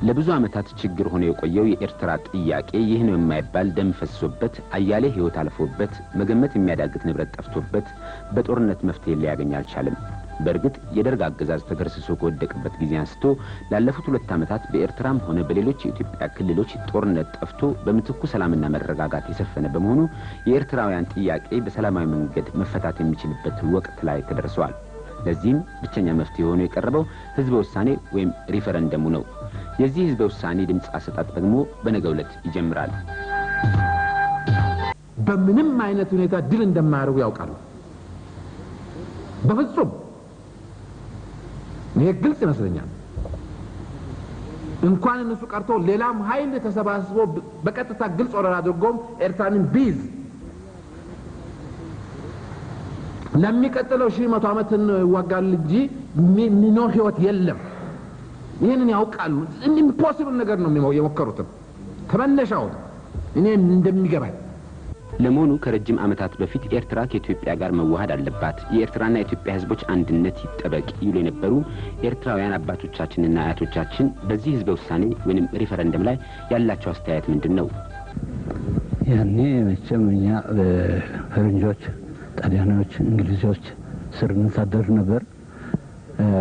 ለብዙ ዓመታት ችግር ሆኖ የቆየው የኤርትራ ጥያቄ ይህ ነው የማይባል ደም ፈሶበት አያሌ ህይወት አልፎበት መገመት የሚያዳግት ንብረት ጠፍቶበት በጦርነት መፍትሄ ሊያገኝ አልቻለም። በእርግጥ የደርግ አገዛዝ ተገርስሶ ከወደቀበት ጊዜ አንስቶ ላለፉት 2 ዓመታት በኤርትራም ሆነ በሌሎች የኢትዮጵያ ክልሎች ጦርነት ጠፍቶ በምትኩ ሰላምና መረጋጋት የሰፈነ በመሆኑ የኤርትራውያን ጥያቄ በሰላማዊ መንገድ መፈታት የሚችልበት ወቅት ላይ ተደርሷል። ለዚህም ብቸኛ መፍትሄ ሆኖ የቀረበው ህዝበ ውሳኔ ወይም ሪፈረንደሙ ነው። የዚህ ህዝበ ውሳኔ ድምጽ አሰጣጥ ደግሞ በነገው ዕለት ይጀምራል። በምንም አይነት ሁኔታ ድል እንደማያደርጉ ያውቃሉ። በፍጹም ይሄ ግልጽ ይመስለኛል። እንኳን እነሱ ቀርቶ ሌላም ኃይል ተሰባስቦ በቀጥታ ግልጽ ወረራ አድርጎም ኤርትራን ቢዝ ለሚቀጥለው 100 ዓመት እንዋጋለን እንጂ ሚኖር ህይወት የለም። ይሄንን ያውቃሉ። ኢምፖሲብል ነገር ነው የሞከሩት ከመነሻው እኔ እንደሚገባኝ። ለመሆኑ ከረጅም ዓመታት በፊት ኤርትራ ከኢትዮጵያ ጋር መዋሃድ አለባት፣ የኤርትራና የኢትዮጵያ ህዝቦች አንድነት ይጠበቅ ይሉ የነበሩ ኤርትራውያን አባቶቻችንና አያቶቻችን በዚህ ህዝበ ውሳኔ ወይንም ሪፈረንደም ላይ ያላቸው አስተያየት ምንድነው? ያኔ መቼም እኛ ፈረንጆች፣ ጣሊያኖች፣ እንግሊዞች ስር እንታደር ነበር።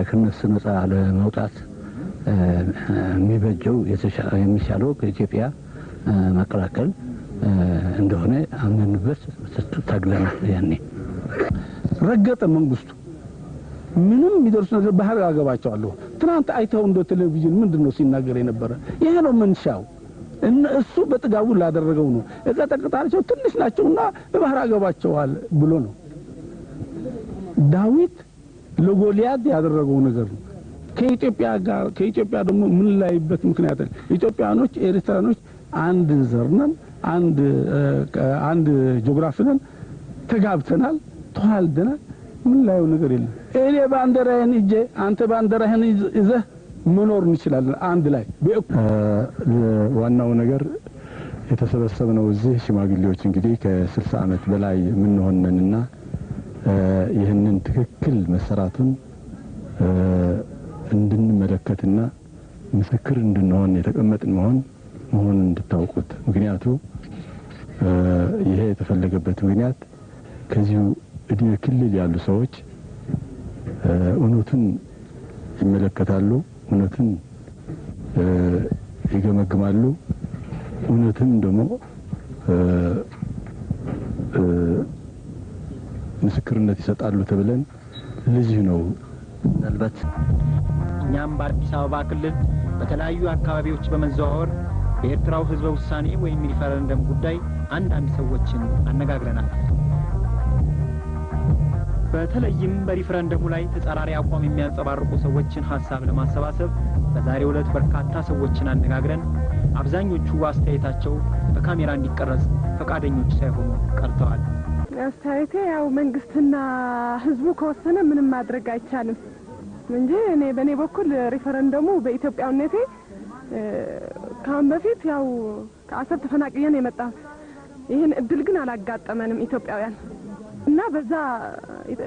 ከነሱ ነፃ ለመውጣት የሚበጀው የሚሻለው ከኢትዮጵያ መከላከል እንደሆነ አምነንበት ታግለናል። ያኔ ረገጠ መንግስቱ ምንም የሚደርስ ነገር ባህር ያገባቸዋል። ትናንት አይተው እንደ ቴሌቪዥን ምንድነው ሲናገር የነበረ? ይሄ ነው መንሻው። እሱ በጥጋቡ ላደረገው ነው። እቀጠቅጣቸው ትንሽ ናቸውና ባህር ያገባቸዋል ብሎ ነው። ዳዊት ለጎልያድ ያደረገው ነገር ነው። ከኢትዮጵያ ደግሞ ምን ላይበት ምክንያት ኢትዮጵያኖች ኤርትራኖች አንድ ዘርነን አንድ ጂኦግራፊ ነን፣ ተጋብተናል፣ ተዋልደናል። ምን ላይው ነገር የለም። እኔ ባንዲራዬን ይዤ አንተ ባንዲራህን ይዘህ መኖር እንችላለን አንድ ላይ። ዋናው ነገር የተሰበሰበው እዚህ ሽማግሌዎች እንግዲህ ከ60 ዓመት በላይ ምን ሆነንና ይህንን ትክክል መሰራቱን እንድንመለከትና ምስክር እንድንሆን የተቀመጥን መሆን እንድታውቁት። ምክንያቱ ይሄ የተፈለገበት ምክንያት ከዚሁ እድሜ ክልል ያሉ ሰዎች እውነቱን ይመለከታሉ፣ እውነቱን ይገመግማሉ፣ እውነቱን ደግሞ ምስክርነት ይሰጣሉ ተብለን ለዚህ ነው። ምናልባት እኛም በአዲስ አበባ ክልል በተለያዩ አካባቢዎች በመዘዋወር በኤርትራው ህዝበ ውሳኔ ወይም ሪፈረንደም ጉዳይ አንዳንድ ሰዎችን አነጋግረናል። በተለይም በሪፈረንደሙ ላይ ተጻራሪ አቋም የሚያንጸባርቁ ሰዎችን ሐሳብ ለማሰባሰብ በዛሬው ዕለት በርካታ ሰዎችን አነጋግረን አብዛኞቹ አስተያየታቸው በካሜራ እንዲቀረጽ ፈቃደኞች ሳይሆኑ ቀርተዋል። አስተያየቴ ያው መንግስትና ህዝቡ ከወሰነ ምንም ማድረግ አይቻልም እንጂ እኔ በኔ በኩል ሪፈረንደሙ በኢትዮጵያውነቴ ካም በፊት ያው ከአሰብ ተፈናቅየን የመጣሁት ይሄን እድል ግን አላጋጠመንም ኢትዮጵያውያን እና በዛ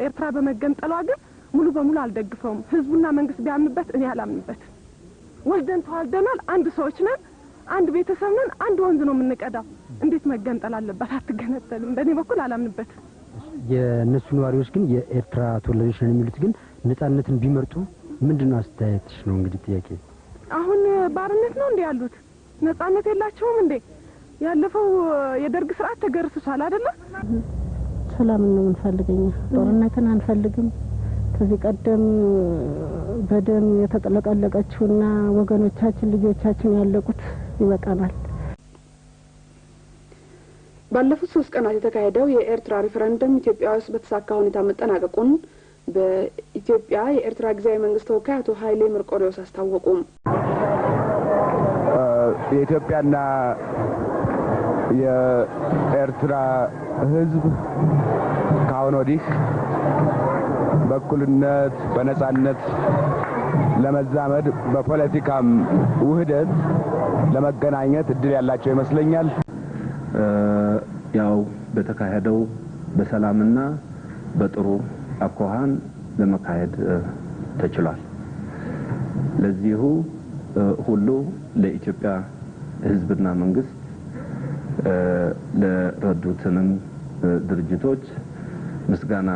ኤርትራ በመገንጠሏ ግን ሙሉ በሙሉ አልደግፈውም። ህዝቡና መንግስት ቢያምንበት እኔ አላምንበት። ወልደን ተዋልደናል፣ አንድ ሰዎች ነን፣ አንድ ቤተሰብ ነን፣ አንድ ወንዝ ነው የምንቀዳው። እንዴት መገንጠል አለበት? አትገነጠልም። በኔ በኩል አላምንበት። የነሱ ነዋሪዎች ግን የኤርትራ ተወላጆች ነን የሚሉት ግን ነፃነትን ቢመርጡ ምንድነው አስተያየትሽ ነው? እንግዲህ ጥያቄ አሁን ባርነት ነው እንዴ ያሉት? ነፃነት የላቸውም እንዴ? ያለፈው የደርግ ስርዓት ተገርስሷል አይደለ? ሰላም ነው እንፈልገኛ፣ ጦርነትን አንፈልግም። ከዚህ ቀደም በደም የተጠለቀለቀችውና ወገኖቻችን ልጆቻችን ያለቁት ይበቃናል። ባለፉት 3 ቀናት የተካሄደው የኤርትራ ሪፈረንደም ኢትዮጵያ ውስጥ በተሳካ ሁኔታ መጠናቀቁን በኢትዮጵያ የኤርትራ ጊዜያዊ መንግስት ተወካይ አቶ ኃይሌ መርቆሪዎስ አስታወቁ። የኢትዮጵያና የኤርትራ ህዝብ ካሁን ወዲህ በእኩልነት በነጻነት ለመዛመድ በፖለቲካም ውህደት ለመገናኘት እድል ያላቸው ይመስለኛል። ያው በተካሄደው በሰላምና በጥሩ አኳኋን ለመካሄድ ተችሏል። ለዚሁ ሁሉ ለኢትዮጵያ ሕዝብና መንግስት ለረዱትንም ድርጅቶች ምስጋና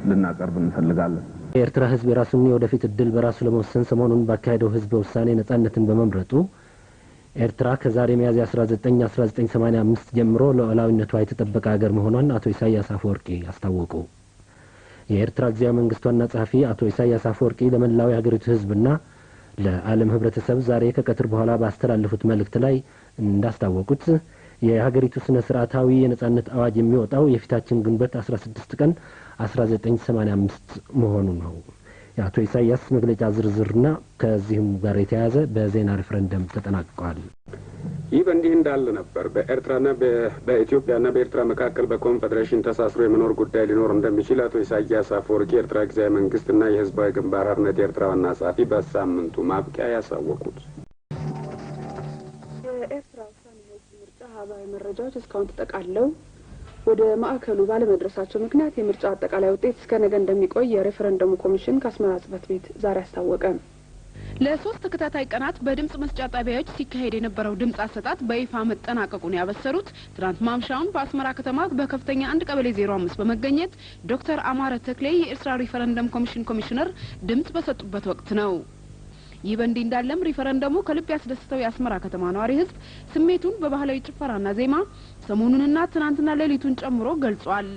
ልናቀርብ እንፈልጋለን። የኤርትራ ሕዝብ የራሱን የወደፊት እድል በራሱ ለመወሰን ሰሞኑን ባካሄደው ሕዝበ ውሳኔ ነጻነትን በመምረጡ ኤርትራ ከዛሬ ሚያዝያ 1985 ጀምሮ ሉዓላዊነቷ የተጠበቀ ሀገር መሆኗን አቶ ኢሳያስ አፈወርቂ አስታወቁ። የኤርትራ ጊዜያዊ መንግስት ዋና ጸሐፊ አቶ ኢሳያስ አፈወርቂ ለመላው የሀገሪቱ ሕዝብና ለዓለም ህብረተሰብ ዛሬ ከቀትር በኋላ ባስተላለፉት መልእክት ላይ እንዳስታወቁት የሀገሪቱ ስነ ስርዓታዊ የነጻነት አዋጅ የሚወጣው የፊታችን ግንቦት 16 ቀን 1985 መሆኑ ነው። የአቶ ኢሳያስ መግለጫ ዝርዝርና ከዚህም ጋር የተያያዘ በዜና ሪፈረንደም ተጠናቅቋል። ይህ በእንዲህ እንዳለ ነበር በኤርትራና በኢትዮጵያና በኤርትራ መካከል በኮንፌዴሬሽን ተሳስሮ የመኖር ጉዳይ ሊኖር እንደሚችል አቶ ኢሳያስ አፈወርቂ የኤርትራ ጊዜያዊ መንግስትና የህዝባዊ ግንባር ሓርነት የኤርትራ ዋና ጸሐፊ በሳምንቱ ማብቂያ ያሳወቁት። የኤርትራ ውሳኔ ህዝብ ምርጫ ሀባዊ መረጃዎች እስካሁን ተጠቃለው ወደ ማዕከሉ ባለመድረሳቸው ምክንያት የምርጫ አጠቃላይ ውጤት እስከ ነገ እንደሚቆይ የሬፈረንደሙ ኮሚሽን ከአስመራ ጽሕፈት ቤት ዛሬ አስታወቀ። ለሶስት ተከታታይ ቀናት በድምጽ መስጫ ጣቢያዎች ሲካሄድ የነበረው ድምጽ አሰጣጥ በይፋ መጠናቀቁን ያበሰሩት ትናንት ማምሻውን በአስመራ ከተማ በከፍተኛ 1 ቀበሌ 05 በመገኘት ዶክተር አማረ ተክሌ የኤርትራ ሪፈረንደም ኮሚሽን ኮሚሽነር ድምጽ በሰጡበት ወቅት ነው። ይህ በእንዲህ እንዳለም ሪፈረንደሙ ከልብ ያስደስተው የአስመራ ከተማ ነዋሪ ህዝብ ስሜቱን በባህላዊ ጭፈራና ዜማ ሰሞኑንና ትናንትና ሌሊቱን ጨምሮ ገልጿል።